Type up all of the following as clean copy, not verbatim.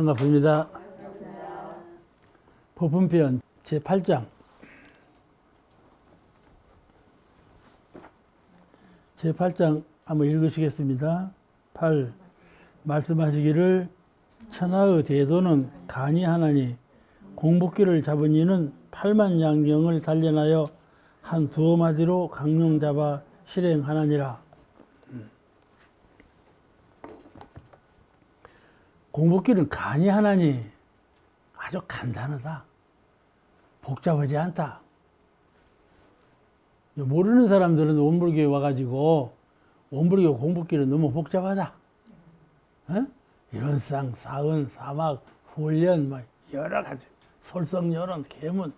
반갑습니다. 법문편 제8장 제8장 한번 읽으시겠습니다. 8. 말씀하시기를 천하의 대도는 간이 하나니 공복기를 잡은 이는 8만 양경을 단련하여 한 두어 마디로 강령 잡아 실행하나니라. 공복기는 간이 하나니 아주 간단하다. 복잡하지 않다. 모르는 사람들은 원불교에 와가지고 원불교 공복기는 너무 복잡하다. 어? 일원상, 사은, 사막, 훈련, 뭐 여러 가지, 솔성열언, 계문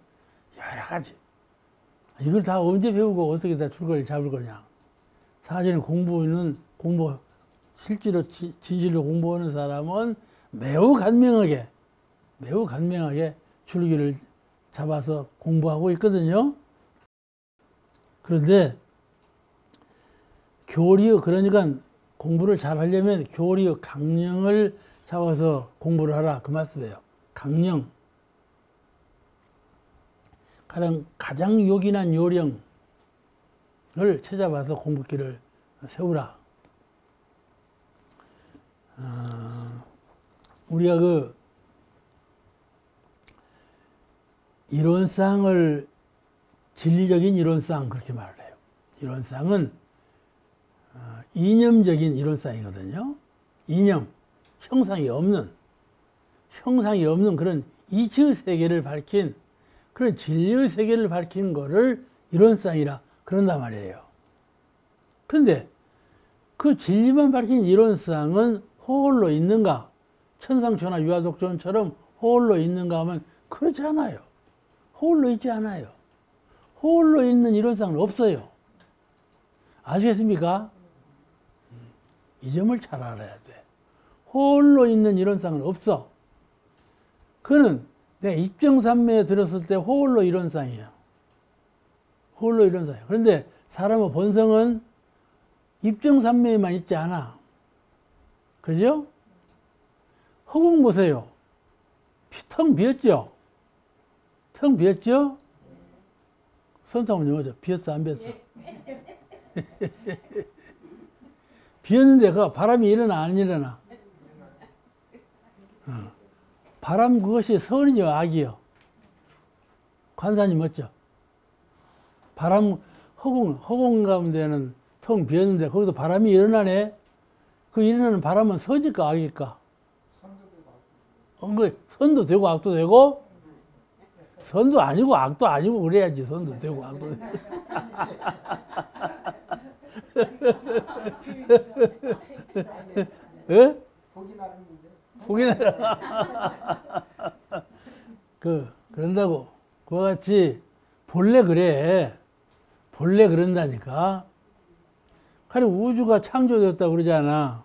여러 가지. 이걸 다 언제 배우고 어떻게 다 줄거리를 잡을 거냐. 사실은 실제로 진실로 공부하는 사람은 매우 간명하게 줄기를 잡아서 공부하고 있거든요. 그런데 그러니까 공부를 잘 하려면 교리의 강령을 잡아서 공부를 하라 그 말씀이에요. 강령. 가장 요긴한 요령을 찾아봐서 공부기를 세우라. 우리가 이론상을 진리적인 이론상 그렇게 말을 해요. 이론상은 이념적인 이론상이거든요. 이념, 형상이 없는 그런 이치의 세계를 밝힌 그런 진리의 세계를 밝힌 거를 이론상이라 그런단 말이에요. 그런데 그 진리만 밝힌 이론상은 홀로 있는가? 천상천하 유화독존처럼 홀로 있는가 하면 그렇지 않아요. 홀로 있지 않아요. 홀로 있는 이론상은 없어요. 아시겠습니까? 이 점을 잘 알아야 돼. 홀로 있는 이론상은 없어. 그는 내가 입정산매에 들었을 때 홀로 이론상이에요. 홀로 이론상이에요. 그런데 사람의 본성은 입정산매에만 있지 않아. 그죠? 허공 보세요. 텅 비었죠? 텅 비었죠? 손톱 한번 열어줘. 비었어, 안 비었어? 비었는데 그 바람이 일어나, 안 일어나? 바람 그것이 선이요, 악이요? 관사님 맞죠? 바람, 허공 가운데는 텅 비었는데 거기서 바람이 일어나네? 그 일어나는 바람은 선일까, 악일까? 선도 되고 악도 되고? 선도 아니고 악도 아니고 그래야지. 선도 되고 악도 되고. 예? 복이 나라. 그런다고. 그와 같이 본래 그래. 본래 그런다니까. 그래 우주가 창조됐다고 그러잖아.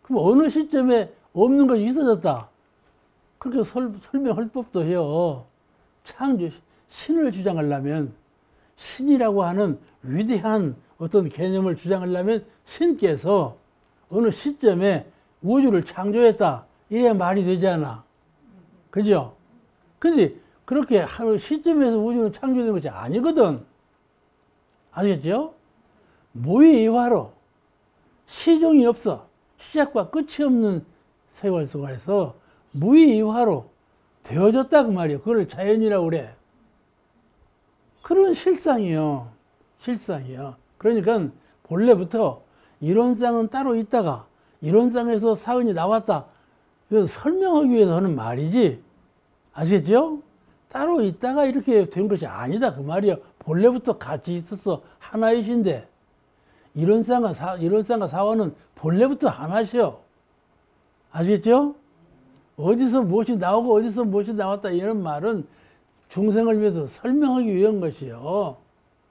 그럼 어느 시점에 없는 것이 있어졌다. 그렇게 설명할 법도 해요. 창조, 신을 주장하려면, 신이라고 하는 위대한 어떤 개념을 주장하려면 신께서 어느 시점에 우주를 창조했다. 이래야 말이 되지 않아. 그죠? 근데 그렇게 하는 시점에서 우주는 창조된 것이 아니거든. 아시겠죠? 무의이화로 시종이 없어. 시작과 끝이 없는 세월 속에서 무의이화로 되어졌다 그 말이에요. 그걸 자연이라고 그래. 그런 실상이요. 실상이요. 그러니까 본래부터 이론상은 따로 있다가 이론상에서 사은이 나왔다. 그래서 설명하기 위해서 하는 말이지. 아시겠죠? 따로 있다가 이렇게 된 것이 아니다 그 말이에요. 본래부터 같이 있어서 하나이신데 이론상과 사원은 본래부터 하나시요. 아시겠죠? 어디서 무엇이 나오고 어디서 무엇이 나왔다 이런 말은 중생을 위해서 설명하기 위한 것이요.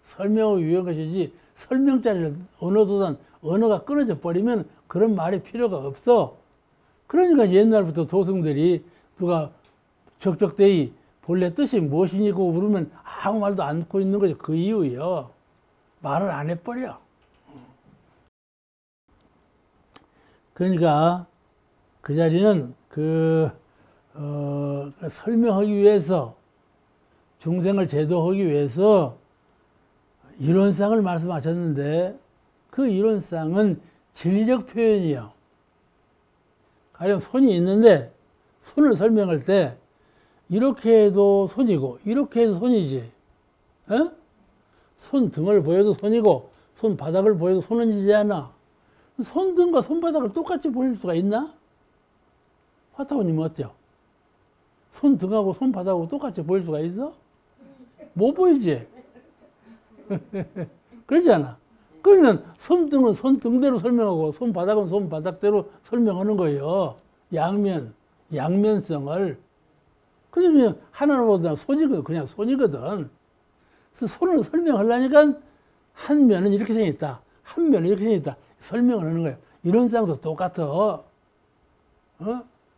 설명하기 위한 것이지 설명자리를 언어가 끊어져 버리면 그런 말이 필요가 없어. 그러니까 옛날부터 도승들이 누가 적적대이 본래 뜻이 무엇이냐고 물으면 아무 말도 안 듣고 있는 거죠. 그 이유요. 말을 안 해버려. 그러니까 그 자리는 설명하기 위해서, 중생을 제도하기 위해서 이론상을 말씀하셨는데, 그 이론상은 진리적 표현이요. 가령 손이 있는데, 손을 설명할 때, 이렇게 해도 손이고, 이렇게 해도 손이지. 어? 손등을 보여도 손이고, 손바닥을 보여도 손은이지 않아. 손등과 손바닥을 똑같이 보일 수가 있나? 화타고님은 어때요? 손등하고 손바닥하고 똑같이 보일 수가 있어? 못 보이지? 그러지 않아? 그러면 손등은 손등대로 설명하고 손바닥은 손바닥대로 설명하는 거예요. 양면성을. 그러면 하나로보다 손이거든. 그냥 손이거든. 그래서 손을 설명하려니까 한 면은 이렇게 생겼다. 한 면은 이렇게 생겼다. 설명을 하는 거예요. 이론상도 똑같아.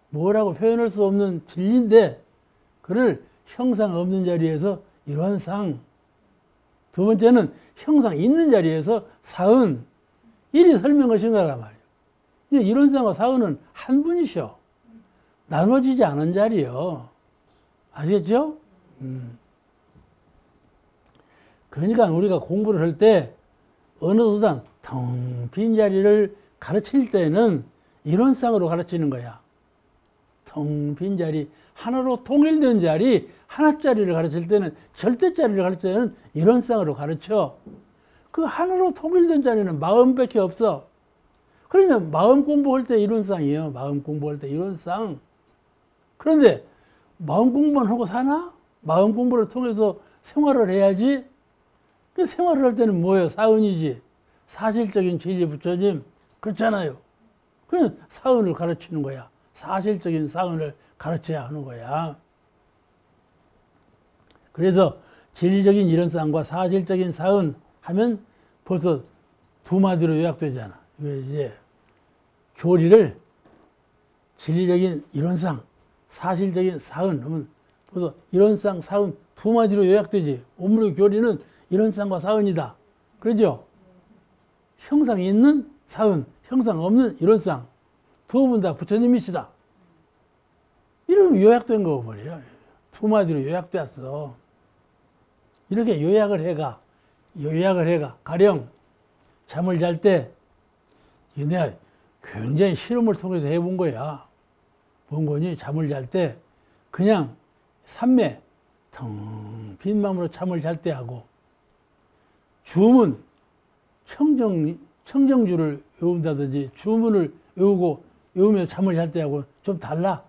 뭐라고 표현할 수 없는 진리인데, 그를 형상 없는 자리에서 이론상, 두 번째는 형상 있는 자리에서 사은, 이리 설명하신 거란 말이에요. 이론상과 사은은 한 분이셔. 나눠지지 않은 자리요. 아시겠죠? 그러니까 우리가 공부를 할 때 어느 수단 텅 빈 자리를 가르칠 때는 이론상으로 가르치는 거야. 텅 빈 자리, 하나로 통일된 자리, 하나짜리를 가르칠 때는, 절대짜리를 가르칠 때는 이론상으로 가르쳐. 그 하나로 통일된 자리는 마음밖에 없어. 그러면 마음 공부할 때 이론상이에요. 마음 공부할 때 이론상. 그런데 마음 공부만 하고 사나? 마음 공부를 통해서 생활을 해야지. 그 생활을 할 때는 뭐예요? 사은이지. 사실적인 진리 부처님. 그렇잖아요. 그냥 사은을 가르치는 거야. 사실적인 사은을 가르쳐야 하는 거야. 그래서 진리적인 이론상과 사실적인 사은 하면 벌써 두 마디로 요약되잖아. 이제 교리를 진리적인 이론상, 사실적인 사은 하면 벌써 이론상, 사은 두 마디로 요약되지. 오므로 교리는 이론상과 사은이다. 그러죠? 형상 있는 사은, 형상 없는 이론상. 두 분 다 부처님이시다. 이러면 요약된 거 버려요. 두 마디로 요약됐어. 이렇게 요약을 해가. 가령 잠을 잘 때, 내가 굉장히 실험을 통해서 해본 거야. 본 거니, 잠을 잘 때, 그냥 삼매, 텅 빈 마음으로 잠을 잘 때 하고, 주문, 청정주를 외운다든지, 주문을 외우면서 잠을 잘 때 하고 좀 달라.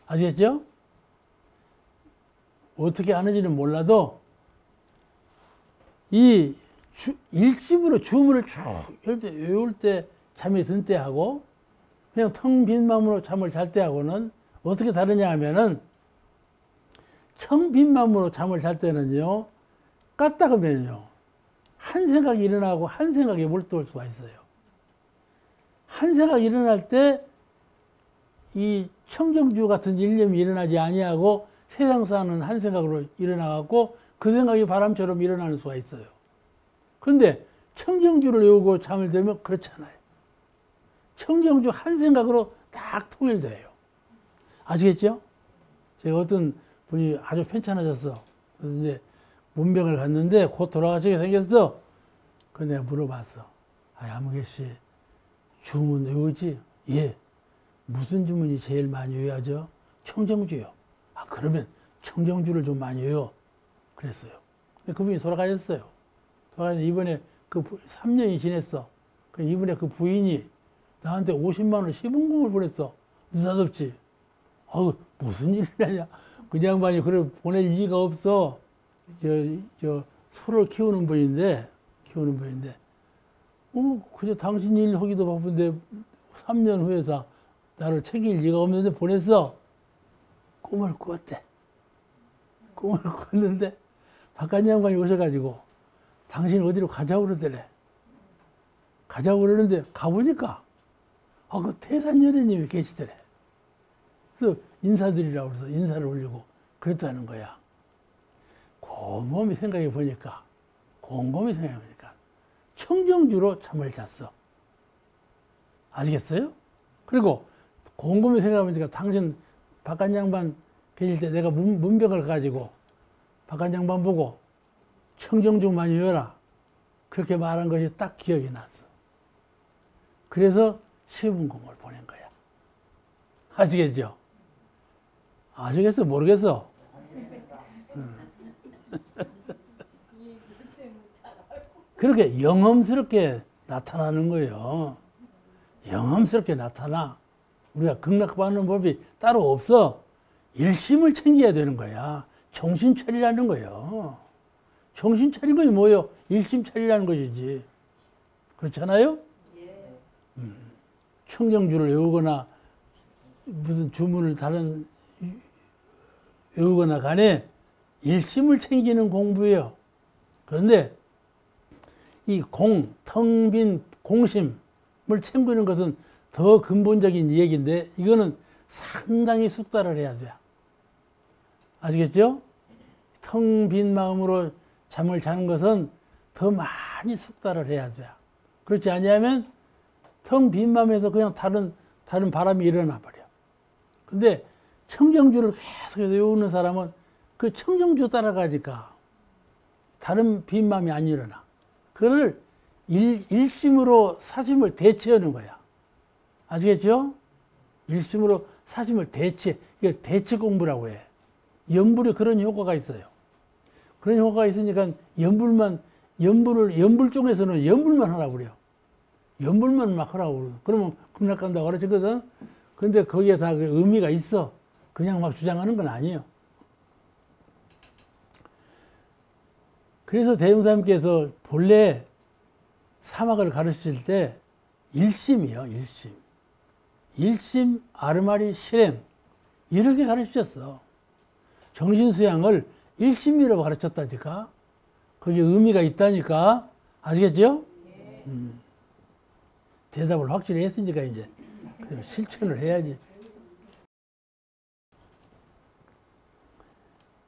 아시겠죠? 어떻게 하는지는 몰라도, 이 일집으로 주문을 쭉 외울 때, 잠이 든 때 하고, 그냥 텅 빈 마음으로 잠을 잘 때 하고는 어떻게 다르냐 하면은, 텅 빈 마음으로 잠을 잘 때는요, 깠다그면요, 한 생각이 일어나고 한 생각에 몰두할 수가 있어요. 한 생각이 일어날 때, 이 청정주 같은 일념이 일어나지 아니하고 세상 사는 한 생각으로 일어나갖고 그 생각이 바람처럼 일어나는 수가 있어요. 그런데 청정주를 외우고 잠을 들면 그렇잖아요. 청정주 한 생각으로 딱 통일돼요. 아시겠죠? 제가 어떤 분이 아주 편찮아졌어. 그래서 이제 문병을 갔는데 곧 돌아가시게 생겼어. 그래서 내가 물어봤어. 아무개 씨, 주문 외우지? 예. 무슨 주문이 제일 많이 외워야죠? 청정주요. 그러면 청정주를 좀 많이 외워. 그랬어요. 그분이 돌아가셨어요. 돌아가서 이번에 3년이 지냈어. 이번에 그 부인이 나한테 50만 원 시분금을 보냈어. 느닷없이. 무슨 일이냐. 그 양반이 그래 보낼 리가 없어. 소를 키우는 분인데, 그냥 당신 일 하기도 바쁜데 3년 후에서 나를 챙길 리가 없는데 보냈어. 꿈을 꿨대. 꿈을 꿨는데 바깥 양반이 오셔가지고 당신 어디로 가자고 그러더래. 가자고 그러는데 가보니까 그 태산연애님이 계시더래. 그래서 인사드리라고 해서 인사를 올리고 그랬다는 거야. 곰곰이 생각해 보니까 청정주로 잠을 잤어. 아시겠어요? 그리고 곰곰이 생각해보니까 당신 박한 양반 계실 때 내가 문병을 가지고 박한 양반 보고 청정 좀 많이 외워라. 그렇게 말한 것이 딱 기억이 났어. 그래서 시분공을 보낸 거야. 아시겠죠? 아시겠어? 모르겠어? 그렇게 영험스럽게 나타나는 거예요. 영험스럽게 나타나. 우리가 극락받는 법이 따로 없어. 일심을 챙겨야 되는 거야. 정신 차리라는 거예요. 정신 차린 것이 뭐예요? 일심 차리라는 것이지. 그렇잖아요? 청정주를 외우거나 무슨 주문을 다른 외우거나 간에 일심을 챙기는 공부예요. 그런데 이 텅 빈 공심을 챙기는 것은 더 근본적인 얘기인데 이거는 상당히 숙달을 해야 돼요. 아시겠죠? 텅 빈 마음으로 잠을 자는 것은 더 많이 숙달을 해야 돼요. 그렇지 않으면 텅 빈 마음에서 그냥 다른 바람이 일어나 버려. 근데 청정주를 계속해서 외우는 사람은 그 청정주 따라가니까 다른 빈 마음이 안 일어나. 그걸 일심으로 사심을 대체하는 거야. 아시겠죠? 일심으로 사심을 이걸 대체 공부라고 해. 연불에 그런 효과가 있어요. 그런 효과가 있으니까 연불 쪽에서는 연불만 하라고 그래요. 연불만 막 하라고 그래요. 그러면 극락 간다고 가르치거든. 근데 거기에 다 그 의미가 있어. 그냥 막 주장하는 건 아니에요. 그래서 대흥사님께서 본래 사막을 가르칠 때 일심이요, 일심. 일심, 아르마리, 실행. 이렇게 가르치셨어. 정신수양을 일심이라고 가르쳤다니까. 거기에 의미가 있다니까. 아시겠죠? 대답을 확실히 했으니까 이제 실천을 해야지.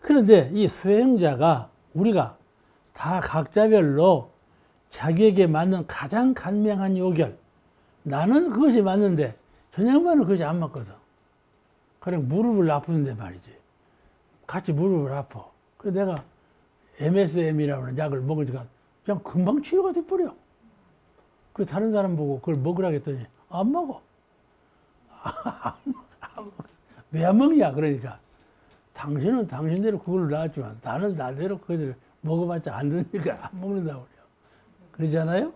그런데 이 수행자가 우리가 다 각자별로 자기에게 맞는 가장 간명한 요결. 나는 그것이 맞는데 저 양반은 그것이 안 맞거든. 그냥 무릎을 아프는데 말이지. 같이 무릎을 아파. 그래서 내가 MSM이라는 약을 먹으니까 그냥 금방 치료가 돼버려. 그래서 다른 사람 보고 그걸 먹으라고 했더니 안 먹어. 왜 안 먹냐? 그러니까 당신은 당신대로 그걸 놨지만 나는 나대로 그걸 먹어봤자 안 되니까 안 먹는다고 그래요. 그러잖아요?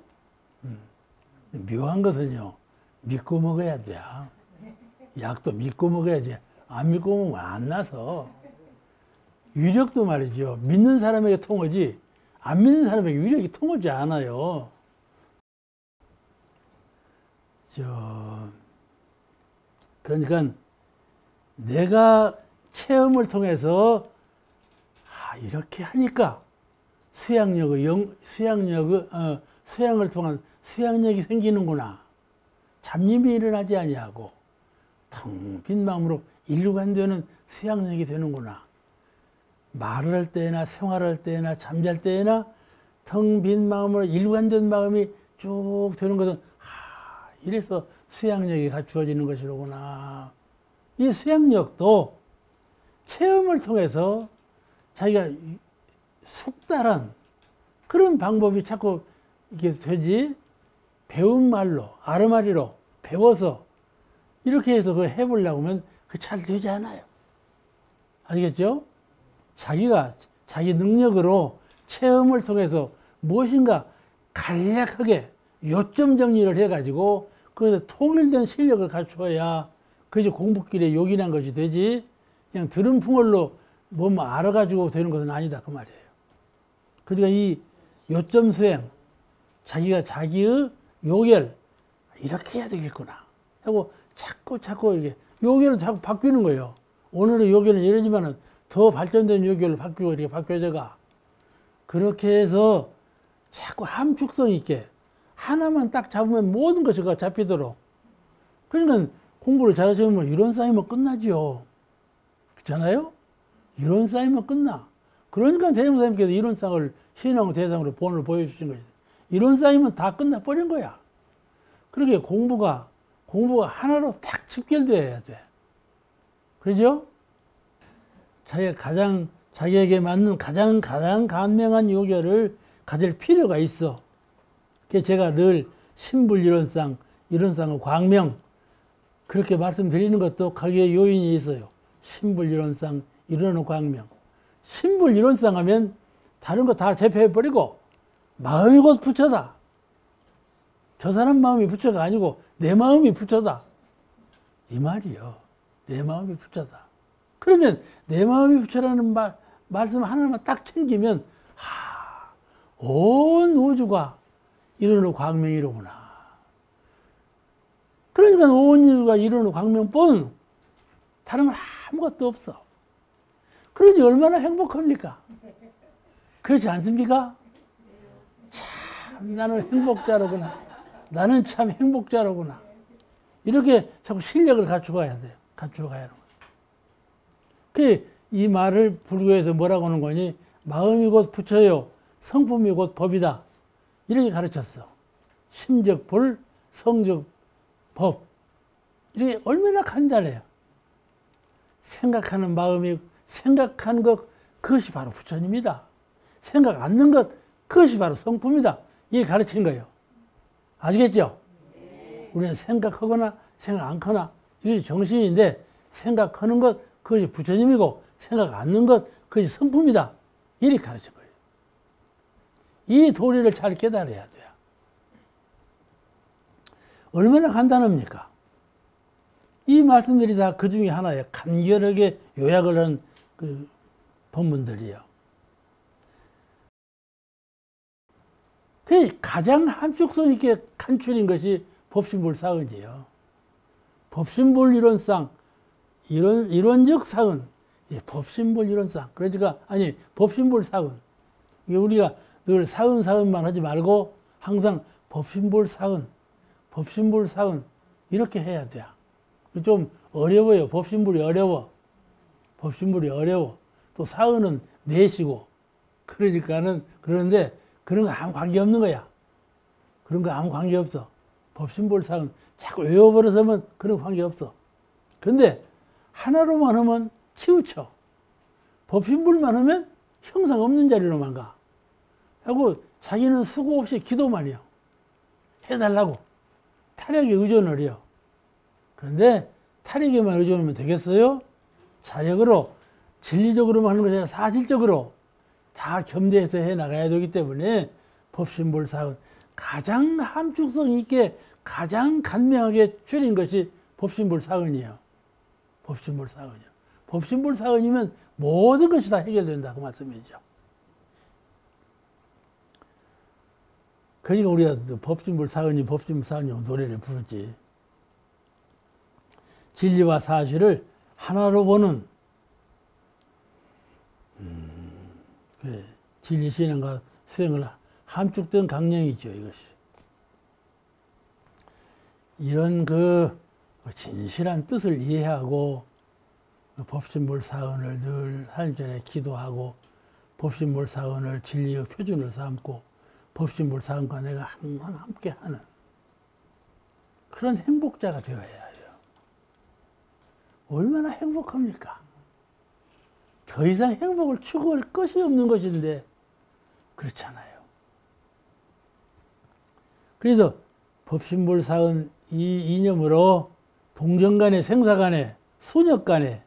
묘한 것은요, 믿고 먹어야 돼. 약도 믿고 먹어야지. 안 믿고 먹으면 안 나서. 위력도 말이죠. 믿는 사람에게 통하지, 안 믿는 사람에게 위력이 통하지 않아요. 그러니까 내가 체험을 통해서 이렇게 하니까 수양을 통한 수양력이 생기는구나. 잡념이 일어나지 아니하고 텅 빈 마음으로 일관되는 수양력이 되는구나. 말을 할 때나 생활할 때나 잠잘 때나 텅 빈 마음으로 일관된 마음이 쭉 되는 것은 이래서 수양력이 갖추어지는 것이로구나. 이 수양력도 체험을 통해서 자기가 숙달한 그런 방법이 자꾸 이렇게 되지. 배운 말로, 아르마리로 배워서 이렇게 해서 그걸 해보려고 하면 그 잘 되지 않아요. 아시겠죠? 자기가 자기 능력으로 체험을 통해서 무엇인가 간략하게 요점 정리를 해가지고 그래서 통일된 실력을 갖추어야 그것이 공부길에 요긴한 것이 되지. 그냥 들은 풍월로 뭐 알아가지고 되는 것은 아니다 그 말이에요. 그러니까 이 요점 수행, 자기가 자기의 요결 이렇게 해야 되겠구나 하고 자꾸 이렇게 요결은 자꾸 바뀌는 거예요. 오늘의 요결은 이러지만은 더 발전된 요결을 바뀌고 이렇게 바뀌어져가. 그렇게 해서 자꾸 함축성 있게 하나만 딱 잡으면 모든 것이 잡히도록. 그러니까 공부를 잘하시면 이론 쌓이면 끝나지요. 그렇잖아요? 이론 쌓이면 끝나. 그러니까 대종사님께서 이론상을 신앙 대상으로 본을 보여주신 거죠. 이론 쌓이면 다 끝나버린 거야. 그렇게 공부가 공부가 하나로 딱 집결돼야 돼. 그러죠? 자기에게 맞는 가장 간명한 요결을 가질 필요가 있어. 그래서 제가 늘 신불이론상, 이론상의 광명, 그렇게 말씀드리는 것도 거기에 요인이 있어요. 신불이론상, 이론의 광명. 신불이론상 하면 다른 거 다 제패해버리고 마음이 곧 부처다. 저 사람 마음이 부처가 아니고 내 마음이 부처다. 이 말이요. 내 마음이 부처다. 그러면 내 마음이 부처라는 말씀 하나만 딱 챙기면 온 우주가 이루는 광명이로구나. 그러니까 온 우주가 이루는 광명뿐 다른 건 아무것도 없어. 그러니 얼마나 행복합니까? 그렇지 않습니까? 참 나는 행복자로구나. 나는 참 행복자로구나. 이렇게 자꾸 실력을 갖춰가야 돼요. 갖춰가야 하는 거예요. 이 말을 불교에서 뭐라고 하는 거니? 마음이 곧 부처요. 성품이 곧 법이다. 이렇게 가르쳤어. 심적 불, 성적 법. 이렇게 얼마나 간단해요. 생각하는 마음이, 생각하는 것, 그것이 바로 부처님이다. 생각 않는 것, 그것이 바로 성품이다. 이게 가르친 거예요. 아시겠죠? 네. 우리는 생각하거나 생각 않거나 이것이 정신인데, 생각하는 것, 그것이 부처님이고, 생각 않는 것, 그것이 성품이다. 이렇게 가르친 거예요. 이 도리를 잘 깨달아야 돼요. 얼마나 간단합니까? 이 말씀들이 다 그 중에 하나예요. 간결하게 요약을 한 그 법문들이요. 그 가장 함축성 있게 간추린 것이 법신불사은이에요. 법신불이론상, 이론적 사은, 법신불이론상. 그러니까, 법신불사은. 우리가 늘 사은만 하지 말고 항상 법신불사은, 법신불사은, 이렇게 해야 돼요. 좀 어려워요. 법신불이 어려워. 법신불이 어려워. 또 사은은 내시고. 그런데 그런 거 아무 관계 없는 거야. 그런 거 아무 관계 없어. 법신불사은 자꾸 외워버려서면 그런 관계 없어. 근데 하나로만 하면 치우쳐. 법신불만 하면 형상 없는 자리로만 가. 하고 자기는 수고 없이 기도만 해요. 해달라고. 타력에 의존을 해요. 그런데 타력에만 의존하면 되겠어요? 자력으로, 진리적으로만 하는 것이 아니라 사실적으로 다 겸대해서 해 나가야 되기 때문에 법신불사은 가장 함축성 있게 가장 간명하게 줄인 것이 법신불사은이에요. 법신불사은이요. 법신불사은이면 모든 것이 다 해결된다 그 말씀이죠. 그러니까 우리가 법신불사은이 노래를 부르지. 진리와 사실을 하나로 보는 진리 신앙과 수행을 함축된 강령이죠, 이것이. 이런 진실한 뜻을 이해하고 법신불사은을 늘 하나님 전에 기도하고 법신불사은을 진리의 표준을 삼고 법신불사은과 내가 항상 함께하는 그런 행복자가 되어야 해요. 얼마나 행복합니까? 더 이상 행복을 추구할 것이 없는 것인데 그렇잖아요. 그래서 법신불사은 이 이념으로 동정간에, 생사간에, 수녀간에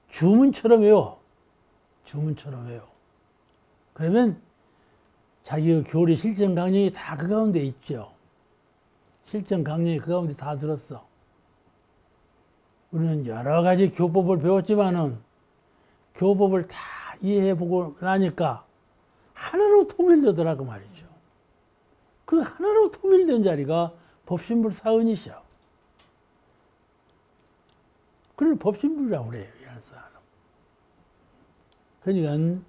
주문처럼 외워. 주문처럼 외워. 그러면 자기의 교리 실전 강령이 다 그 가운데 있죠. 실전 강령이 그 가운데 다 들었어. 우리는 여러 가지 교법을 배웠지만은 교법을 다 이해해보고 나니까 하나로 통일되더라고 말이죠. 그 하나로 통일된 자리가 법신불사은이죠. 그걸 법신불이라고 그래요. 그러니까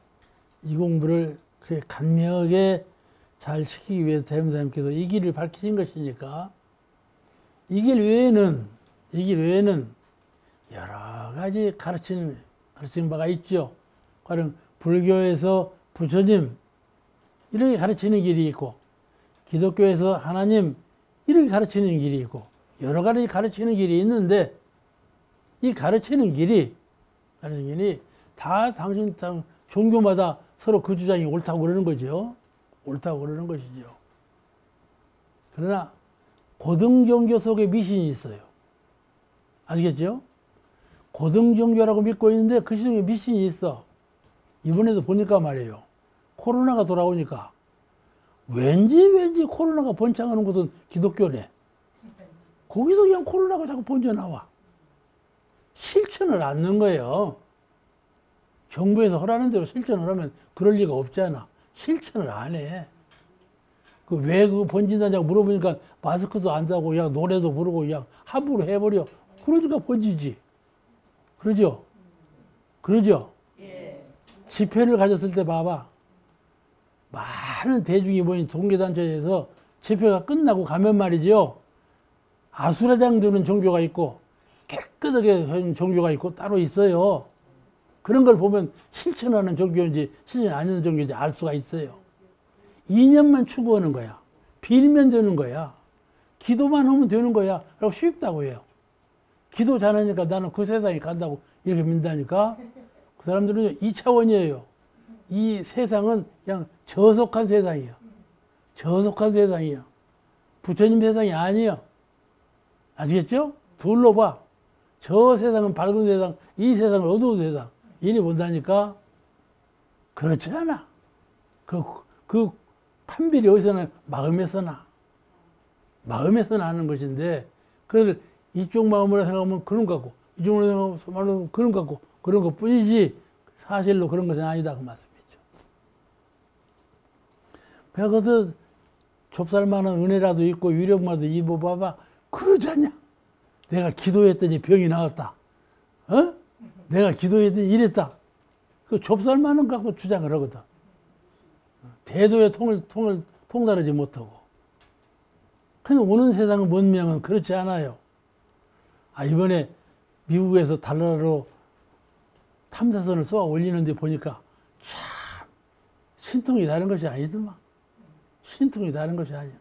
이 공부를 그렇게 간명하게 잘 시키기 위해서 대명사님께서 이 길을 밝히신 것이니까 이 길 외에는 여러 가지 가르치는 바가 있죠. 가령 불교에서 부처님 이렇게 가르치는 길이 있고 기독교에서 하나님 이렇게 가르치는 길이 있고 여러 가지 가르치는 길이 있는데 이 가르치는 길이 다 당신 종교마다 서로 그 주장이 옳다고 그러는 거죠. 옳다고 그러는 것이죠. 그러나 고등종교 속에 미신이 있어요. 아시겠죠? 고등종교라고 믿고 있는데 그 속에 미신이 있어. 이번에도 보니까 말이에요. 코로나가 돌아오니까 왠지 코로나가 번창하는 곳은 기독교네. 거기서 그냥 코로나가 자꾸 번져나와. 실천을 안 넣는 거예요. 정부에서 하라는 대로 실천을 하면 그럴 리가 없잖아. 실천을 안 해. 왜 그거 번진다냐고 물어보니까 마스크도 안 하고 그냥 노래도 부르고 그냥 함부로 해버려. 그러니까 번지지. 그러죠? 그러죠? 예. 집회를 가졌을 때 봐봐. 많은 대중이 모인 종교단체에서 집회가 끝나고 가면 말이죠. 아수라장되는 종교가 있고 깨끗하게 하는 종교가 있고 따로 있어요. 그런 걸 보면 실천하는 종교인지 실천 안 하는 종교인지 알 수가 있어요. 이념만 추구하는 거야. 빌면 되는 거야. 기도만 하면 되는 거야. 라고 쉽다고 해요. 기도 잘하니까 나는 그 세상에 간다고 이렇게 믿다니까 그 사람들은 2차원이에요. 이 세상은 그냥 저속한 세상이에요. 저속한 세상이에요. 부처님 세상이 아니에요. 아시겠죠? 둘러봐. 저 세상은 밝은 세상, 이 세상은 어두운 세상. 이리 본다니까? 그렇지 않아. 그 판별이 어디서 나? 마음에서 나. 마음에서 나는 것인데, 그래서 이쪽 마음으로 생각하면 그런 것 같고, 이쪽으로 생각하면 그런 것 같고, 그런 것 뿐이지, 사실로 그런 것은 아니다. 그 말씀이죠. 그래서 좁쌀만한 은혜라도 있고, 위력만도 입어봐봐. 그러지 않냐? 내가 기도했더니 병이 나았다. 어? 내가 기도했더니 이랬다. 그 좁쌀만한 갖고 주장을 하거든. 대도의 통달하지 못하고. 근데 오는 세상의 문명은 그렇지 않아요. 이번에 미국에서 달나라로 탐사선을 쏘아 올리는데 보니까 참 신통이 다른 것이 아니더만. 신통이 다른 것이 아니야.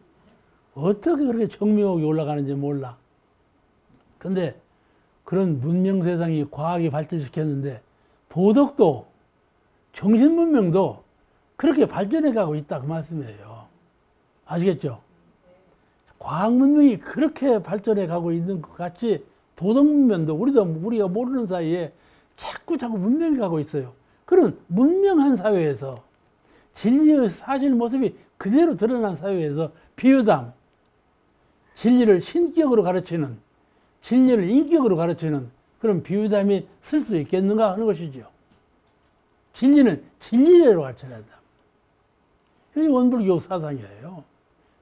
어떻게 그렇게 정명하게 올라가는지 몰라. 근데 그런 문명 세상이 과학이 발전시켰는데 도덕도 정신 문명도 그렇게 발전해 가고 있다 그 말씀이에요. 아시겠죠? 과학 문명이 그렇게 발전해 가고 있는 것 같이 도덕 문명도 우리가 모르는 사이에 자꾸 문명이 가고 있어요. 그런 문명한 사회에서 진리의 사실 모습이 그대로 드러난 사회에서 비유담, 진리를 신격으로 가르치는, 진리를 인격으로 가르치는 그런 비유담이 쓸 수 있겠는가 하는 것이죠. 진리는 진리대로 가르쳐야 한다. 이게 원불교 사상이에요.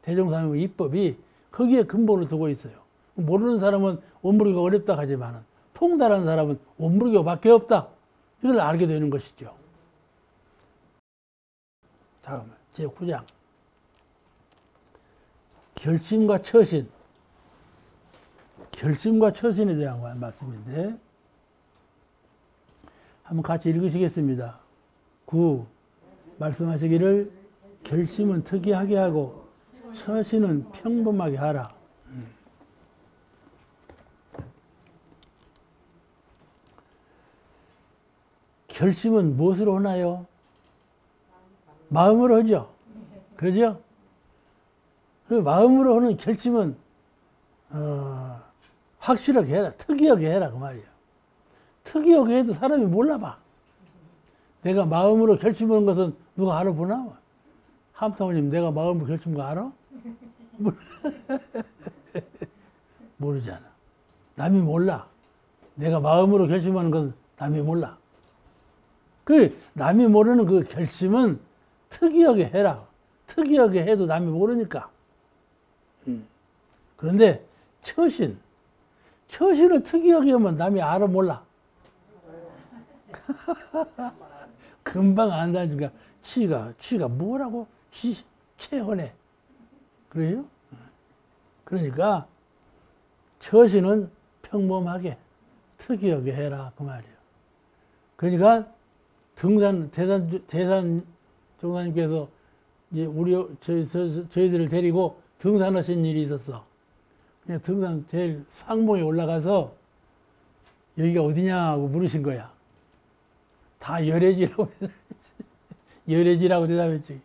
대종사명 입법이 거기에 근본을 두고 있어요. 모르는 사람은 원불교가 어렵다 하지만 통달한 사람은 원불교밖에 없다. 이걸 알게 되는 것이죠. 다음 제9장 결심과 처신. 결심과 처신에 대한 말씀인데 한번 같이 읽으시겠습니다. 9. 말씀하시기를 결심은 특이하게 하고 처신은 평범하게 하라. 결심은 무엇으로 하나요? 마음으로 하죠. 그러죠? 그 마음으로 하는 결심은 확실하게 해라. 특이하게 해라. 그 말이에요. 특이하게 해도 사람이 몰라봐. 내가 마음으로 결심하는 것은 누가 알아보나? 함사모님 내가 마음으로 결심한 거 알아? 모르잖아. 남이 몰라. 내가 마음으로 결심하는 건 남이 몰라. 그 남이 모르는 그 결심은 특이하게 해라. 특이하게 해도 남이 모르니까. 그런데 처신을 특이하게 하면 남이 알아 몰라. 금방 안다니까 지가 뭐라고 체헌해. 그래요? 그러니까 처신은 평범하게 특이하게 해라 그 말이에요. 그러니까 대산 종사님께서 이제 저희들을 데리고 등산하신 일이 있었어. 그냥 등산 제일 상봉에 올라가서 여기가 어디냐고 물으신 거야. 다 열애지라고 열애지라고 대답했지.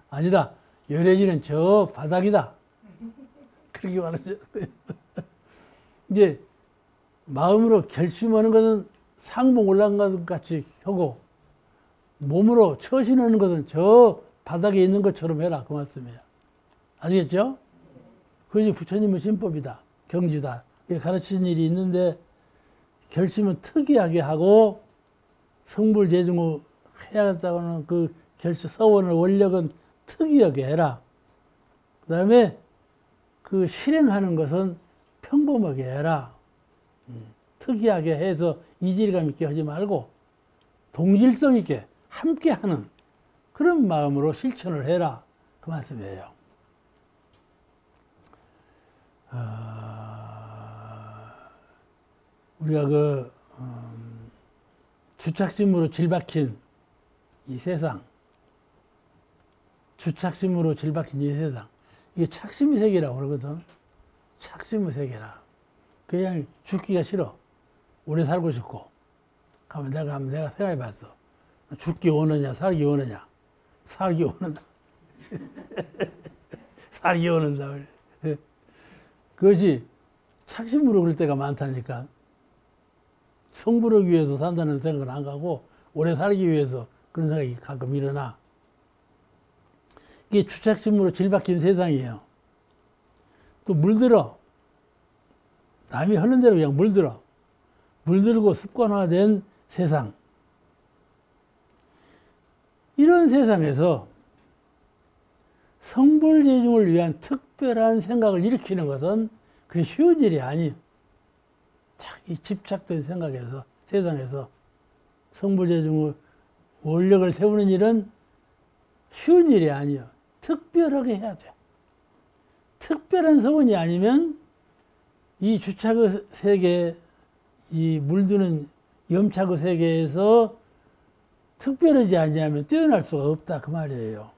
아니다. 열애지는 저 바닥이다. 그렇게 말하죠. 이제 마음으로 결심하는 것은 상봉 올라간 것 같이 하고 몸으로 처신하는 것은 저 바닥에 있는 것처럼 해라. 그 말씀이에요. 아시겠죠? 그것이 부처님의 신법이다. 경지다. 가르치는 일이 있는데 결심은 특이하게 하고 성불재중을 해야겠다고 하는 그 결심, 서원을 원력은 특이하게 해라. 그 다음에 그 실행하는 것은 평범하게 해라. 특이하게 해서 이질감 있게 하지 말고 동질성 있게 함께 하는 그런 마음으로 실천을 해라. 그 말씀이에요. 우리가 주착심으로 질박힌 이 세상, 주착심으로 질박힌 이 세상, 이게 착심의 세계라고 그러거든. 착심의 세계라. 그냥 죽기가 싫어. 오래 살고 싶고. 가면 내가 생각해 봤어. 죽기 원하냐, 살기 원하냐. 살기 원한다. 살기 원한다. 그것이 착심으로 그럴 때가 많다니까. 성불하기 위해서 산다는 생각은 안 가고 오래 살기 위해서 그런 생각이 가끔 일어나. 이게 주착심으로 질박힌 세상이에요. 또 물들어. 남이 하는 대로 그냥 물들어. 물들고 습관화된 세상. 이런 세상에서 성불재중을 위한 특별한 생각을 일으키는 것은 그게 쉬운 일이 아니에요. 딱 이 집착된 생각에서, 세상에서 성불재중의 원력을 세우는 일은 쉬운 일이 아니에요. 특별하게 해야 돼. 특별한 서원이 아니면 이 주착의 세계, 이 물드는 염착의 세계에서 특별하지 않냐면 뛰어날 수가 없다. 그 말이에요.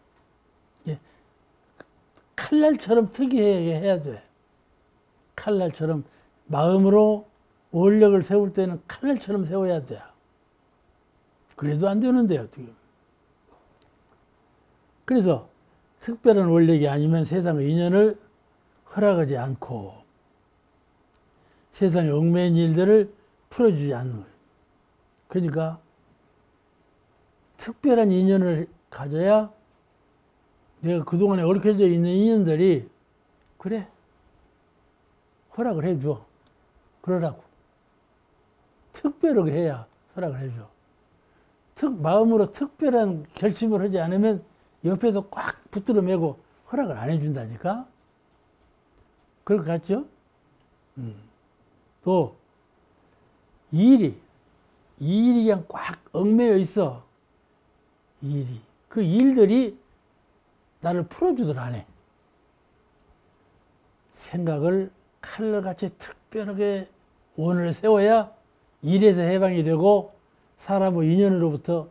칼날처럼 특이하게 해야 돼. 칼날처럼 마음으로 원력을 세울 때는 칼날처럼 세워야 돼. 그래도 안 되는데요, 지금. 그래서 특별한 원력이 아니면 세상의 인연을 허락하지 않고 세상의 얽매인 일들을 풀어주지 않는 거예요. 그러니까 특별한 인연을 가져야 내가 그동안에 얽혀져 있는 인연들이 그래 허락을 해줘. 그러라고. 특별하게 해야 허락을 해줘. 마음으로 특별한 결심을 하지 않으면 옆에서 꽉 붙들어 매고 허락을 안 해준다니까. 그럴 것 같죠? 또 이 일이 그냥 꽉 얽매여 있어. 이 일이. 그 일들이 나를 풀어주들 안 해. 생각을 칼날같이 특별하게 원을 세워야 일에서 해방이 되고 사람의 인연으로부터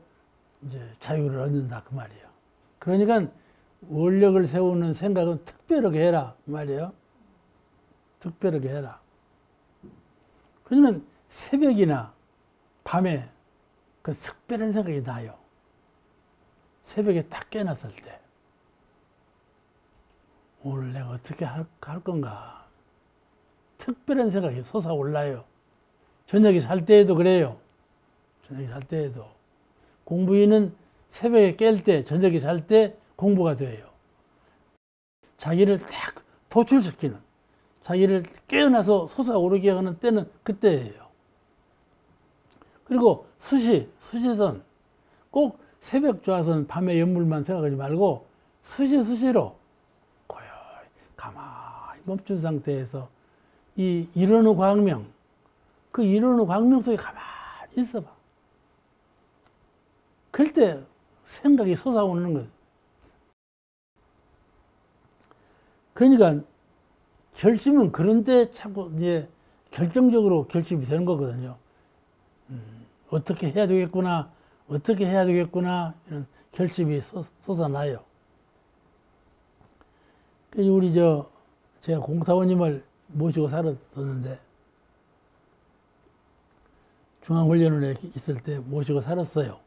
이제 자유를 얻는다. 그 말이에요. 그러니까 원력을 세우는 생각은 특별하게 해라. 그 말이에요. 특별하게 해라. 그러면 새벽이나 밤에 그 특별한 생각이 나요. 새벽에 딱 깨어났을 때. 오늘 내가 어떻게 할 건가. 특별한 생각이 솟아올라요. 저녁에 잘 때에도 그래요. 저녁에 잘 때에도. 공부인은 새벽에 깰 때, 저녁에 잘 때 공부가 돼요. 자기를 딱 도출시키는, 자기를 깨어나서 솟아오르게 하는 때는 그때예요. 그리고 수시선, 꼭 새벽 좌선, 밤의 연물만 생각하지 말고 수시로 고요히 가만히 멈춘 상태에서 이 일원의 광명, 그 일원의 광명 속에 가만히 있어봐. 그럴 때 생각이 솟아오르는 거예요. 그러니까 결심은 그런데 자꾸 이제 결정적으로 결심이 되는 거거든요. 어떻게 해야 되겠구나, 어떻게 해야 되겠구나, 이런 결심이 솟아나요. 그래서 우리 제가 공사원님을 모시고 살았었는데, 중앙훈련원에 있을 때 모시고 살았어요.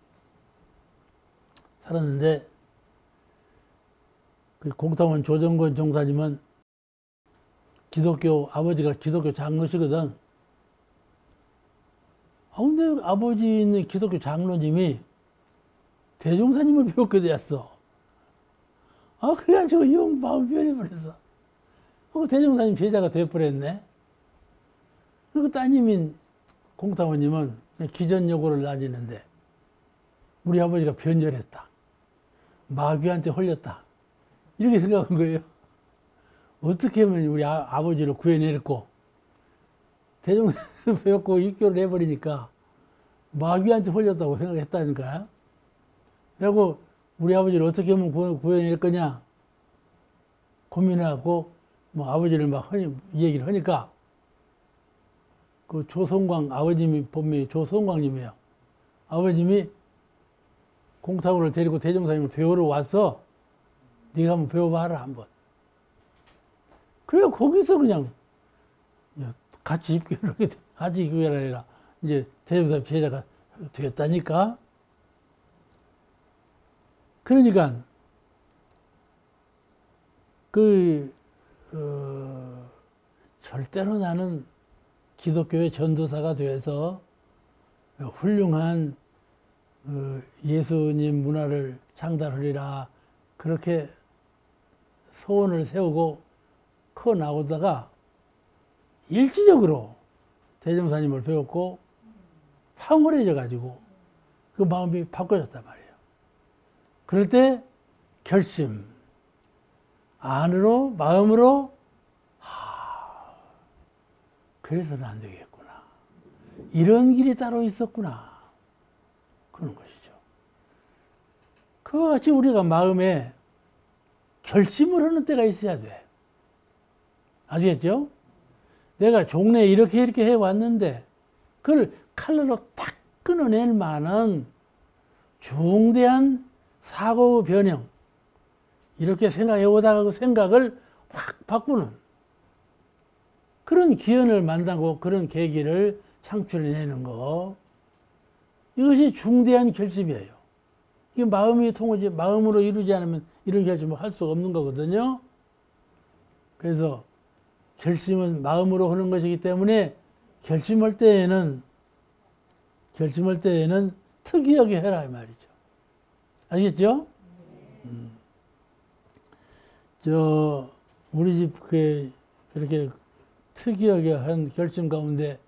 살았는데, 그 공타원 조정권 종사님은 아버지가 기독교 장로시거든. 근데 아버지 있는 기독교 장로님이 대종사님을 배웠게 되었어. 그래가지고 영 마음 변해버렸어. 대종사님 제자가 되어버렸네. 그리고 따님인 공타원님은 기전여고를 다니는데 우리 아버지가 변절했다. 마귀한테 홀렸다. 이렇게 생각한 거예요. 어떻게 하면 우리 아버지를 구해냈고 대종사님 배웠고 입교를 해버리니까 마귀한테 홀렸다고 생각했다니까. 그리고 우리 아버지를 어떻게 하면 구해낼 거냐 고민하고 아버지를 막 얘기를 하니까 그 조성광 아버님이 본명이 조성광님이에요. 아버님이 공사구를 데리고 대종사님을 배우러 와서 네가 한번 배워봐라 한번. 그래 거기서 그냥 같이 입교를 하게 돼. 같이 입교를 아니라 이제 대종사님 제자가 되었다니까. 그러니까 절대로 나는 기독교의 전도사가 되어서 훌륭한 예수님 문화를 창달하리라 그렇게 소원을 세우고 커 나오다가 일시적으로 대종사님을 배웠고 황홀해져 가지고 그 마음이 바꿔졌단 말이에요. 그럴 때 결심, 안으로 마음으로 그래서는 안 되겠구나. 이런 길이 따로 있었구나. 그런 것이죠. 그와 같이 우리가 마음에 결심을 하는 때가 있어야 돼. 아시겠죠? 내가 종래에 이렇게 해왔는데 그걸 칼로 탁 끊어낼 만한 중대한 사고 변형, 이렇게 생각해 오다가 그 생각을 확 바꾸는 그런 기원을 만나고 그런 계기를 창출해내는 거, 이것이 중대한 결심이에요. 이게 마음이 통하지, 마음으로 이루지 않으면 이런 결심을 할 수가 없는 거거든요. 그래서 결심은 마음으로 하는 것이기 때문에 결심할 때에는 특이하게 해라 이 말이죠. 아시겠죠? 우리 집 그렇게 특이하게 한 결심 가운데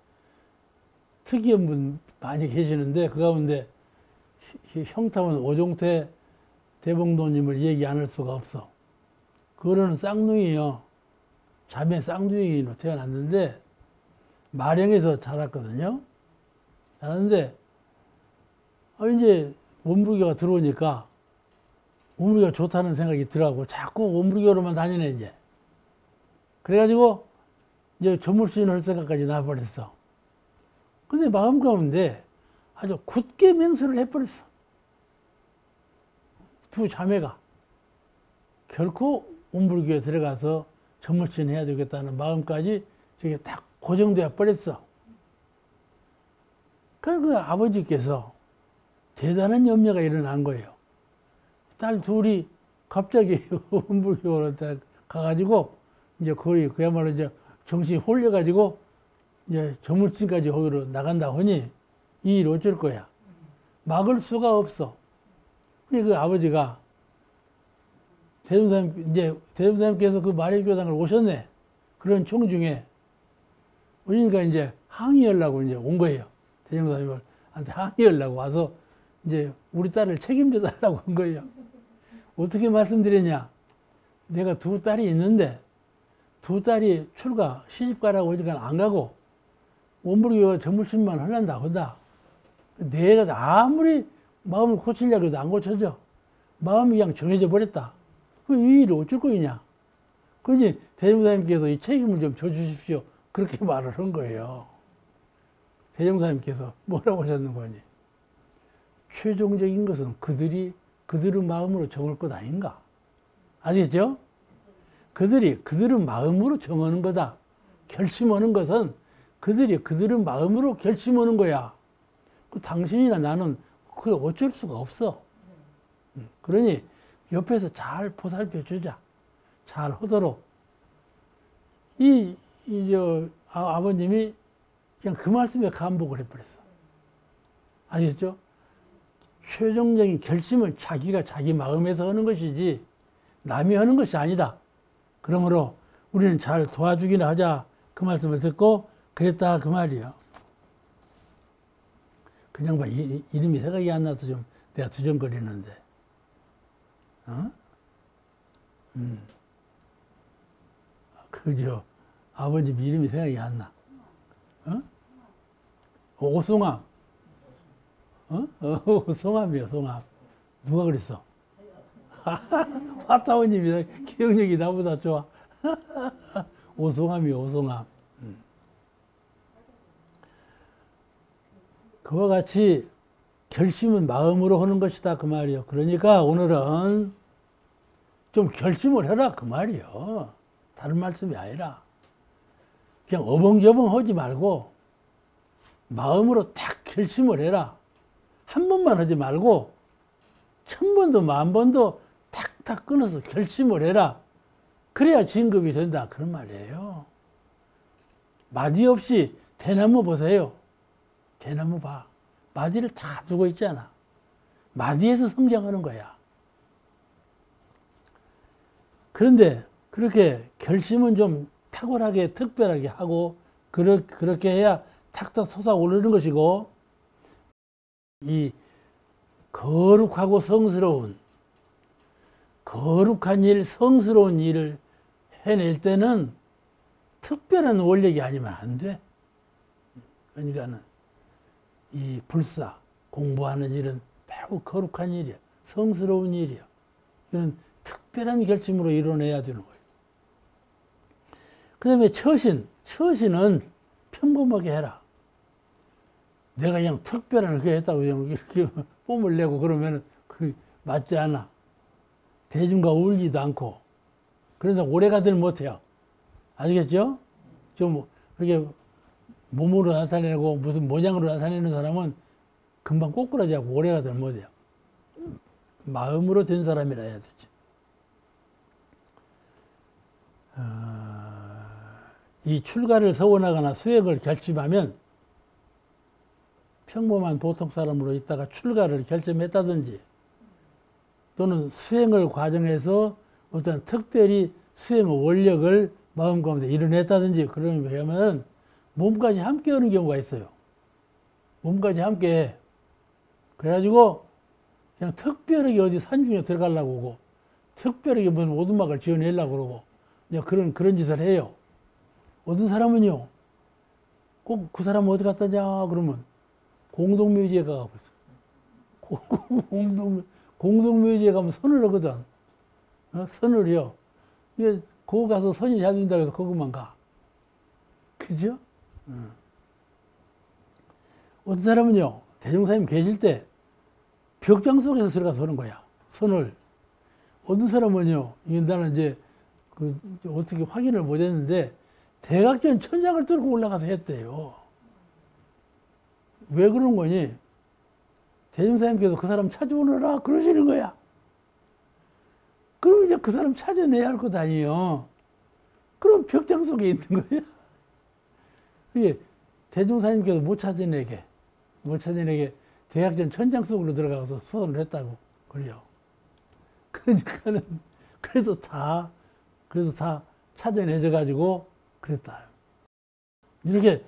특이한 분 많이 계시는데 그 가운데 형타원 오종태 대봉도님을 얘기 안 할 수가 없어. 그거는 쌍둥이요. 자매 쌍둥이로 태어났는데 마령에서 자랐거든요. 자랐는데 이제 원불교가 들어오니까 원불교가 좋다는 생각이 들어가고 자꾸 원불교로만 다니네 이제. 그래가지고 이제 전물신 할 생각까지 나버렸어. 근데 마음 가운데 아주 굳게 맹세를 해버렸어. 두 자매가 결코 원불교에 들어가서 전물신 해야 되겠다는 마음까지 저게 딱 고정되어 버렸어. 그 아버지께서 대단한 염려가 일어난 거예요. 딸 둘이 갑자기 원불교로 가가지고 이제 거의 그야말로 이제 정신이 홀려가지고 이제 전물신까지 거기로 나간다 하니 이 일 어쩔 거야. 막을 수가 없어. 그 아버지가 대종사님께서 그 마리교당을 오셨네. 그런 총중에 오니까 이제 항의하려고 이제 온 거예요. 대종사님한테 항의하려고 와서 이제 우리 딸을 책임져 달라고 한 거예요. 어떻게 말씀드렸냐? 내가 두 딸이 있는데 두 딸이 시집 가라고 하니까 안 가고 원불교가 전물신만 하란다 한다. 내가 아무리 마음을 고치려고 해도 안 고쳐져. 마음이 그냥 정해져 버렸다. 이 일을 어쩔 거냐? 그러니 대종사님께서 이 책임을 좀 져주십시오. 그렇게 말을 한 거예요. 대종사님께서 뭐라고 하셨는 거니? 최종적인 것은 그들의 마음으로 정할 것 아닌가? 아시겠죠? 그들의 마음으로 정하는 거다. 결심하는 것은 그들은 마음으로 결심하는 거야. 당신이나 나는 그게 어쩔 수가 없어. 그러니 옆에서 잘 보살펴 주자. 잘 하도록. 아버님이 그냥 그 말씀에 감복을 해버렸어. 아시겠죠? 최종적인 결심은 자기가 자기 마음에서 하는 것이지 남이 하는 것이 아니다. 그러므로 우리는 잘 도와주기나 하자. 그 말씀을 듣고 그랬다 그 말이요. 그냥 봐 이름이 생각이 안 나서 좀 내가 두정거리는데. 아버지 이름이 생각이 안 나. 오송암. 송암이요, 송암. 누가 그랬어? 화타오님이 기억력이 나보다 좋아. 오송암이요, 오송암. 그와 같이 결심은 마음으로 하는 것이다 그 말이요. 그러니까 오늘은 좀 결심을 해라 그 말이요. 다른 말씀이 아니라 그냥 어벙저벙 하지 말고 마음으로 딱 결심을 해라. 한 번만 하지 말고 1000번도 10,000번도 탁탁 끊어서 결심을 해라. 그래야 진급이 된다 그런 말이에요. 마디 없이 대나무 보세요. 대나무 봐. 마디를 다 두고 있잖아. 마디에서 성장하는 거야. 그런데 그렇게 결심은 좀 탁월하게 특별하게 하고 그렇게 해야 탁탁 솟아오르는 것이고, 이 거룩하고 거룩한 일, 성스러운 일을 해낼 때는 특별한 원력이 아니면 안 돼. 그러니까는 이 불사, 공부하는 일은 매우 거룩한 일이야. 성스러운 일이야. 이런 특별한 결심으로 이뤄내야 되는 거예요. 그 다음에 처신은 평범하게 해라. 내가 그냥 특별한 거 했다고 그냥 이렇게 뽐을 내고 그러면 그 맞지 않아. 대중과 어울리지도 않고. 그래서 오래가들 못해요. 아시겠죠? 좀 그렇게 몸으로 나타내고 무슨 모양으로 나타내는 사람은 금방 꼬꾸라지하고 오래가들 못해요. 마음으로 된 사람이라 해야 되지. 이 출가를 서원하거나 수행을 결심하면 평범한 보통 사람으로 있다가 출가를 결심했다든지 또는 수행을 과정에서 어떤 특별히 수행의 원력을 마음 가운데 이뤄냈다든지 그러면 몸까지 함께 하는 경우가 있어요. 몸까지 함께 해. 그래가지고 그냥 특별하게 어디 산중에 들어가려고 하고 특별하게 무슨 오두막을 지어내려고 그러고 그냥 그런 짓을 해요. 어떤 사람은요, 꼭 그 사람 어디 갔다냐 그러면 공동묘지에 가고 있어. 공동묘지에 가면 선을 하거든. 선을요. 이게 거기 가서 선이 잘 된다고 해서 거기만 가. 그죠? 어떤 사람은요, 대종사님 계실 때 벽장 속에서 들어가서 하는 거야. 선을. 어떤 사람은요, 나는 이제 어떻게 확인을 못 했는데 대각전 천장을 뚫고 올라가서 했대요. 왜 그런 거니? 대종사님께서 그 사람 찾아오너라 그러시는 거야. 그럼 이제 그 사람 찾아내야 할 것 아니에요. 그럼 벽장 속에 있는 거야. 이게 대종사님께서 못 찾아내게 대각전 천장 속으로 들어가서 수업을 했다고 그래요. 그러니까는 그래도 다 찾아내져 가지고 그랬다. 이렇게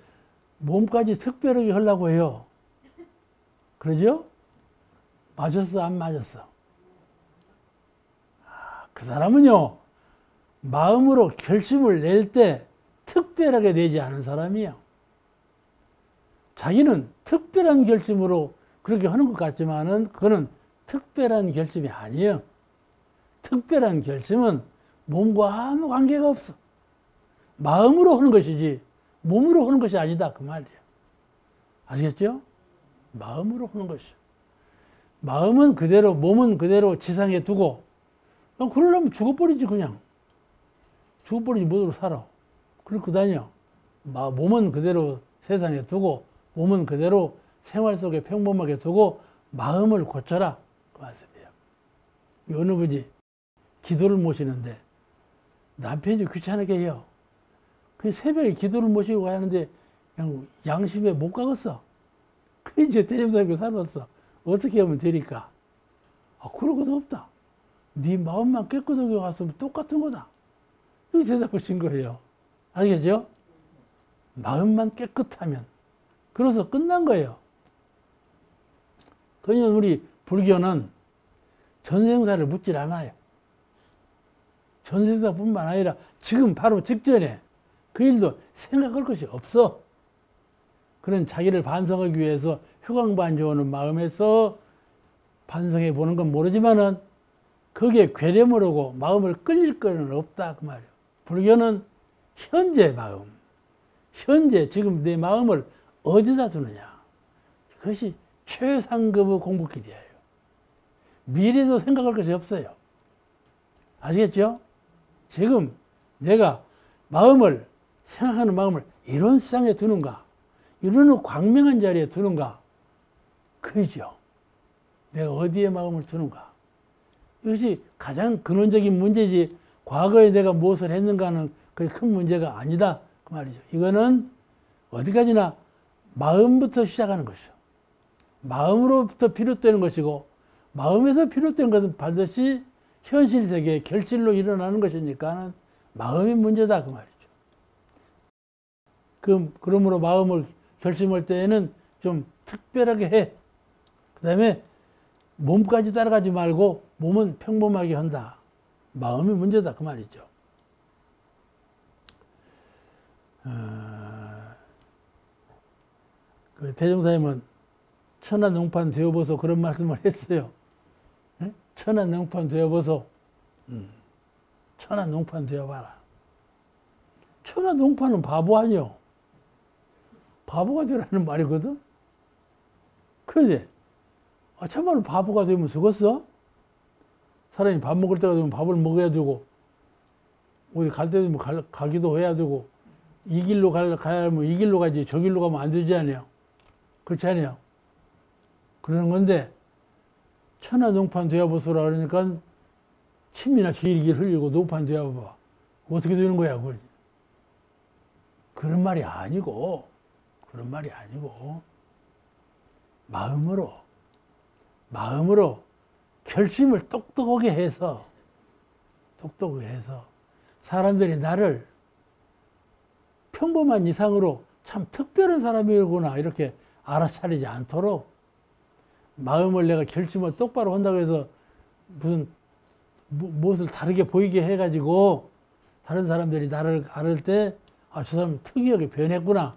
몸까지 특별하게 하려고 해요. 그러죠? 맞았어, 안 맞았어? 그 사람은요, 마음으로 결심을 낼 때 특별하게 내지 않은 사람이에요. 자기는 특별한 결심으로 그렇게 하는 것 같지만은 그거는 특별한 결심이 아니에요. 특별한 결심은 몸과 아무 관계가 없어. 마음으로 하는 것이지 몸으로 하는 것이 아니다 그 말이에요. 아시겠죠? 마음으로 하는 것이요. 마음은 그대로, 몸은 그대로 지상에 두고 그러려면 죽어버리지 그냥. 죽어버리지 못으로 살아. 그렇게 다녀. 몸은 그대로 세상에 두고 몸은 그대로 생활 속에 평범하게 두고 마음을 고쳐라. 그 말씀이에요. 어느 분이 기도를 모시는데 남편이 귀찮게 해요. 그 새벽에 기도를 모시고 가는데 그냥 양심에 못 가겠어. 그 이제 대접사님이 살았어. 어떻게 하면 되니까? 그럴 것도 없다. 네 마음만 깨끗하게 갔으면 똑같은 거다. 이렇게 대답을 신 거예요. 알겠죠? 마음만 깨끗하면. 그래서 끝난 거예요. 그러니까 우리 불교는 전생사를 묻질 않아요. 전생사뿐만 아니라 지금 바로 직전에 그 일도 생각할 것이 없어. 그런 자기를 반성하기 위해서 휴강반조하는 마음에서 반성해 보는 건 모르지만은 거기에 괴렴을 하고 마음을 끌릴 거는 없다 그 말이에요. 불교는 현재 마음, 현재 지금 내 마음을 어디다 두느냐. 그것이 최상급의 공부길이에요. 미래도 생각할 것이 없어요. 아시겠죠? 지금 내가 마음을 생각하는 마음을 이런 세상에 두는가, 이런 광명한 자리에 두는가, 그죠. 내가 어디에 마음을 두는가. 이것이 가장 근원적인 문제지, 과거에 내가 무엇을 했는가는 그리 큰 문제가 아니다 그 말이죠. 이거는 어디까지나 마음부터 시작하는 것이죠. 마음으로부터 비롯되는 것이고, 마음에서 비롯된 것은 반드시 현실 세계의 결실로 일어나는 것이니까 마음의 문제다 그 말이죠. 그러므로 마음을 결심할 때에는 좀 특별하게 해. 그 다음에 몸까지 따라가지 말고 몸은 평범하게 한다. 마음의 문제다 그 말이죠. 그 대종사님은 천하농판 되어보소 그런 말씀을 했어요. 네? 천하농판 되어보소. 천하농판 되어봐라. 천하농판은 바보 아니요. 바보가 되라는 말이거든. 그런데 참말로 바보가 되면 죽었어? 사람이 밥 먹을 때가 되면 밥을 먹어야 되고, 어디 갈 때 되면 가기도 해야 되고, 이 길로 가야 하면 이 길로 가지, 저 길로 가면 안 되지 않아요? 그렇지 않아요? 그러는 건데, 천하농판 되어보소라 그러니까 침이나 길게 흘리고 노판 되어봐. 어떻게 되는 거야, 그걸? 그런 말이 아니고, 그런 말이 아니고, 마음으로 결심을 똑똑하게 해서 사람들이 나를 평범한 이상으로 참 특별한 사람이구나 이렇게 알아차리지 않도록 마음을 내가 결심을 똑바로 한다고 해서 무슨 무엇을 다르게 보이게 해가지고 다른 사람들이 나를 알을 때 저 사람 특이하게 변했구나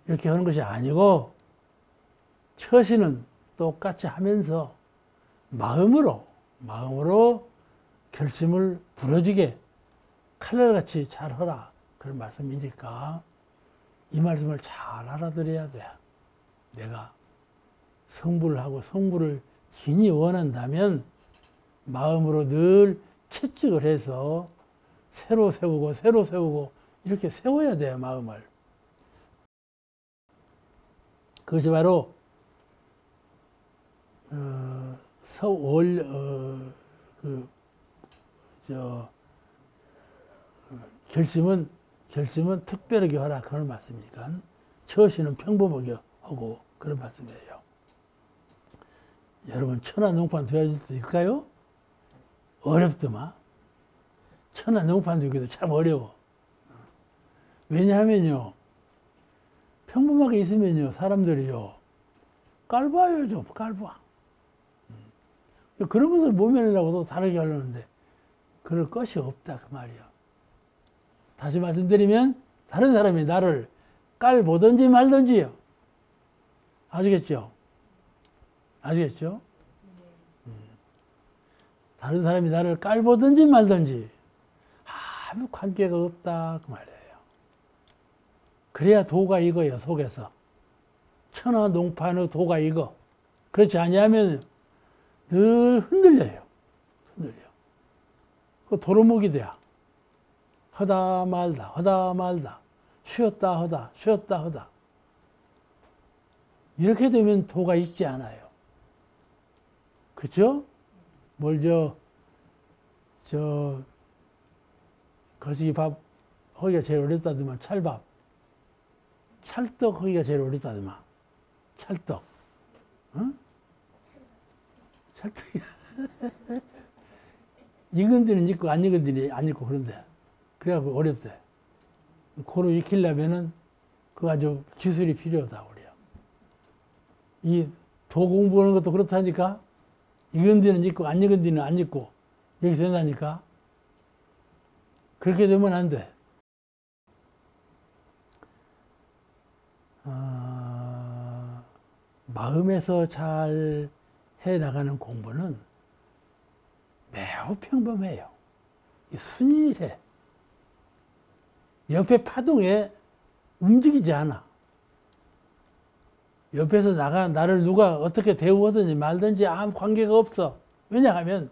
이렇게 하는 것이 아니고 처신은 똑같이 하면서 마음으로 결심을 부러지게 칼날같이 잘 하라 그런 말씀이니까 이 말씀을 잘 알아들어야 돼. 내가 성불을 하고 성불을 진히 원한다면 마음으로 늘 채찍을 해서 새로 세우고 이렇게 세워야 돼요, 마음을. 그것이 바로 결심은 특별하게 하라 그런 말씀이니까 처신은 평범하게 하고 그런 말씀이에요. 여러분 천하농판 되어질 수 있을까요? 어렵더만. 천하농판 되기도 참 어려워. 왜냐하면요 평범하게 있으면요 사람들이요 깔봐요 좀 깔봐. 그런 것을 모면이라고도 다르게 하려는데 그럴 것이 없다 그 말이야. 다시 말씀드리면 다른 사람이 나를 깔보든지 말든지요. 아시겠죠? 아시겠죠? 다른 사람이 나를 깔보든지 말든지 아무 관계가 없다 그 말이에요. 그래야 도가 이거예요 속에서. 천하농판의 도가 이거. 그렇지 아니하면 늘 흔들려요. 그 도루묵이 돼야. 하다 말다. 쉬었다 하다, 쉬었다 하다. 이렇게 되면 도가 있지 않아요. 그죠? 뭘 거시기 밥 하기가 제일 어렵다더만, 찰밥. 찰떡 하기가 제일 어렵다더만. 찰떡. 응? 찰떡이. 익은 데는 익고 안 익은 데는 안 익고 그런데. 그래갖고 어렵대. 고로 익히려면은 그 아주 기술이 필요하다, 우리야. 이 도 공부하는 것도 그렇다니까? 익은 데는 익고 안 익은 데는 안 익고 이렇게 된다니까? 그렇게 되면 안 돼. 마음에서 잘 해나가는 공부는 매우 평범해요. 순일해. 옆에 파동에 움직이지 않아. 옆에서 나를 누가 어떻게 대우하든지 말든지 아무 관계가 없어. 왜냐하면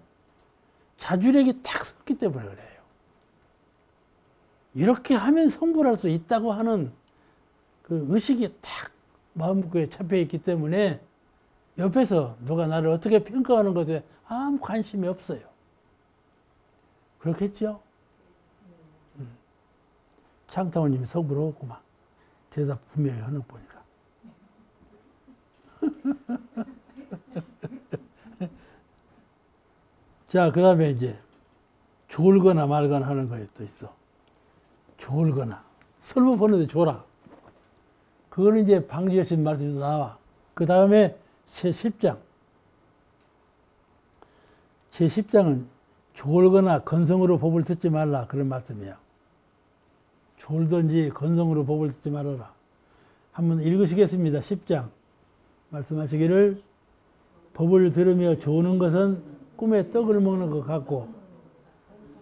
자주력이 딱 섰기 때문에 그래요. 이렇게 하면 성불할 수 있다고 하는 그 의식이 딱 마음속에 잡혀 있기 때문에 옆에서 누가 나를 어떻게 평가하는 것에 아무 관심이 없어요. 그렇겠죠? 창타원님이 성불 없구만. 대답 분명히 하는 거 보니까. 자, 그 다음에 이제 졸거나 말거나 하는 거에 또 있어. 졸거나. 설문 보는데 졸아. 그거는 이제 방지여신 말씀에서 나와. 그 다음에 제10장. 제10장은 졸거나 건성으로 법을 듣지 말라. 그런 말씀이에요. 졸든지 건성으로 법을 듣지 말아라. 한번 읽으시겠습니다. 10장. 말씀하시기를 법을 들으며 조는 것은 꿈에 떡을 먹는 것 같고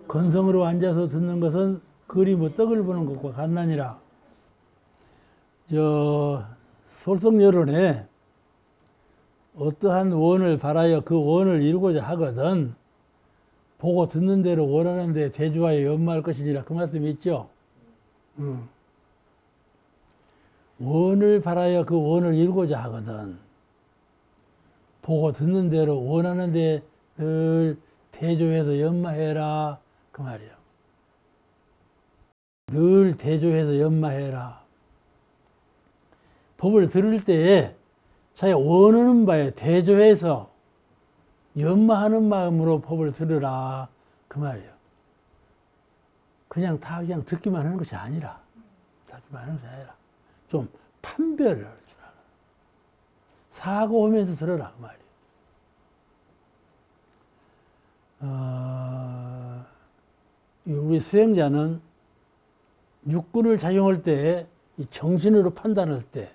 건성으로 앉아서 듣는 것은 그림의 떡을 보는 것과 같나니라. 솔성여론에 어떠한 원을 바라여 그 원을 이루고자 하거든 보고 듣는 대로 원하는 데 대주하여 연마할 것이니라. 그 말씀이 있죠. 원을 바라여 그 원을 이루고자 하거든 보고 듣는 대로 원하는 데 늘 대조해서 연마해라. 그 말이에요. 늘 대조해서 연마해라. 법을 들을 때에 자기가 원하는 바에 대조해서 연마하는 마음으로 법을 들으라. 그 말이에요. 그냥 듣기만 하는 것이 아니라 좀 판별을 할 줄 알아. 사고하면서 들어라. 그 말이에요. 우리 수행자는 육군을 작용할 때, 정신으로 판단할 때,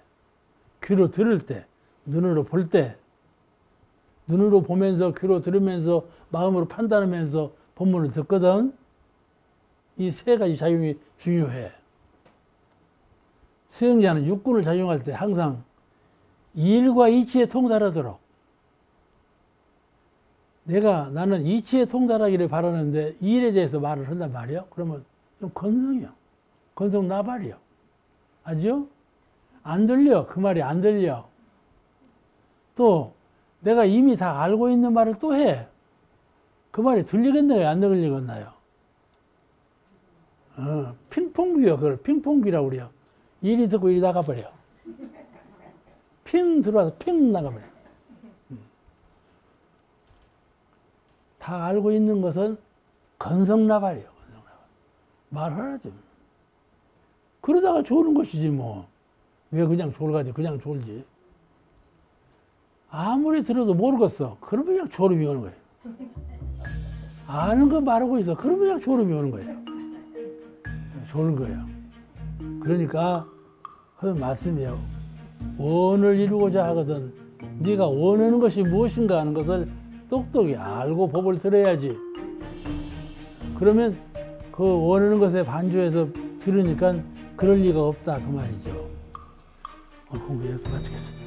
귀로 들을 때, 눈으로 볼 때, 눈으로 보면서, 귀로 들으면서, 마음으로 판단하면서 법문을 듣거든. 이 세 가지 작용이 중요해. 수행자는 육군을 작용할 때 항상 일과 이치에 통달하도록 나는 이치에 통달하기를 바라는데 일에 대해서 말을 한단 말이야. 그러면 좀 건성이야. 건성 나발이야. 알죠? 안 들려. 그 말이 안 들려. 또 내가 이미 다 알고 있는 말을 또 해. 그 말이 들리겠나요? 안 들리겠나요? 핑퐁귀요. 그걸 핑퐁귀라고 그래요. 일이 듣고 일이 나가버려. 핑 들어와서 핑 나가버려. 다 알고 있는 것은 건성나발이에요. 건성나발. 말하라죠. 그러다가 졸은 것이지 뭐. 왜 그냥 졸가지? 그냥 졸지. 아무리 들어도 모르겠어. 그러면 그냥 졸음이 오는 거예요. 아는 거 말하고 있어. 그러면 그냥 졸음이 오는 거예요. 졸은 거예요. 그러니까 하는 말씀이에요. 원을 이루고자 하거든 네가 원하는 것이 무엇인가 하는 것을 똑똑히 알고 법을 들어야지. 그러면 그 원하는 것에 반주해서 들으니까 그럴 리가 없다 그 말이죠. 공부 여기서 마치겠습니다.